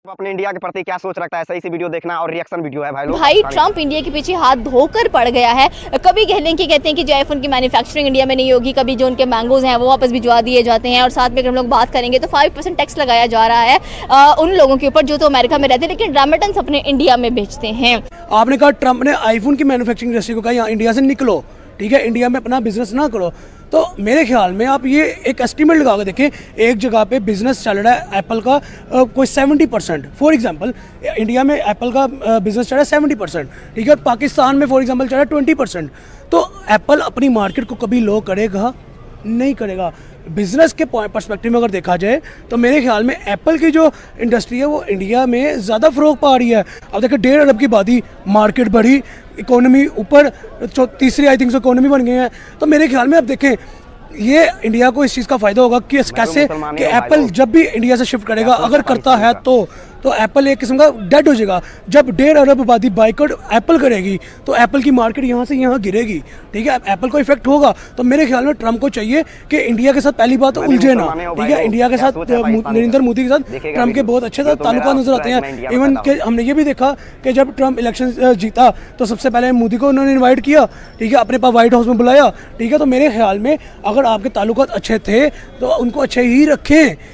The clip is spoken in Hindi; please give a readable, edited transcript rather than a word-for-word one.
अपने इंडिया के प्रति क्या सोच रखता है, सही सी वीडियो देखना और रिएक्शन वीडियो है भाई लोग। भाई ट्रंप इंडिया के पीछे हाथ धोकर पड़ गया है। कभी कहते हैं कि जो आईफोन की मैन्युफैक्चरिंग इंडिया में नहीं होगी, कभी जो उनके मैंगोज हैं वो वापस भिजवा दिए जाते हैं, और साथ में अगर हम लोग बात करेंगे तो 5% टैक्स लगाया जा रहा है उन लोगों के ऊपर जो तो अमेरिका में रहते हैं लेकिन रेमिटेंस अपने इंडिया में भेजते हैं। आपने कहा ट्रंप ने आईफोन की मैन्युफैक्चरिंग इंडस्ट्री को कहा यहाँ इंडिया से निकलो, ठीक है, इंडिया में अपना बिजनेस ना करो। तो मेरे ख्याल में आप ये एक एस्टीमेट लगा के देखें, एक जगह पे बिजनेस चल रहा है एप्पल का कोई 70%, फॉर एग्जांपल इंडिया में एप्पल का बिजनेस चल रहा है 70%, ठीक है, और पाकिस्तान में फॉर एग्जांपल चल रहा है 20%। तो एप्पल अपनी मार्केट को कभी लो करेगा नहीं करेगा। बिजनेस के पर्सपेक्टिव में अगर देखा जाए तो मेरे ख्याल में एप्पल की जो इंडस्ट्री है वो इंडिया में ज़्यादा फ़रोग पा रही है। अब देखिए 1.5 अरब की आबादी, मार्केट बढ़ी, इकोनॉमी ऊपर, तीसरी आई थिंक इकोनॉमी बन गई है। तो मेरे ख्याल में अब देखें ये इंडिया को इस चीज़ का फ़ायदा होगा कि कैसे कि एप्पल जब भी इंडिया से शिफ्ट करेगा, अगर करता है तो एप्पल एक किस्म का डेड हो जाएगा। जब 1.5 अरब आबादी बाइकआउट एप्पल करेगी तो एप्पल की मार्केट यहाँ से यहाँ गिरेगी, ठीक है, एप्पल को इफेक्ट होगा। तो मेरे ख्याल में ट्रंप को चाहिए कि इंडिया के साथ पहली बात उलझे ना, ठीक है, इंडिया के साथ नरेंद्र मोदी के साथ ट्रंप के बहुत अच्छे ताल्लुकात नजर आते हैं। इवन के हमने ये भी देखा कि जब ट्रंप इलेक्शन जीता तो सबसे पहले मोदी को उन्होंने इन्वाइट किया, ठीक है, अपने पास व्हाइट हाउस में बुलाया, ठीक है। तो मेरे ख्याल में अगर आपके ताल्लुकात अच्छे थे तो उनको अच्छे ही रखें।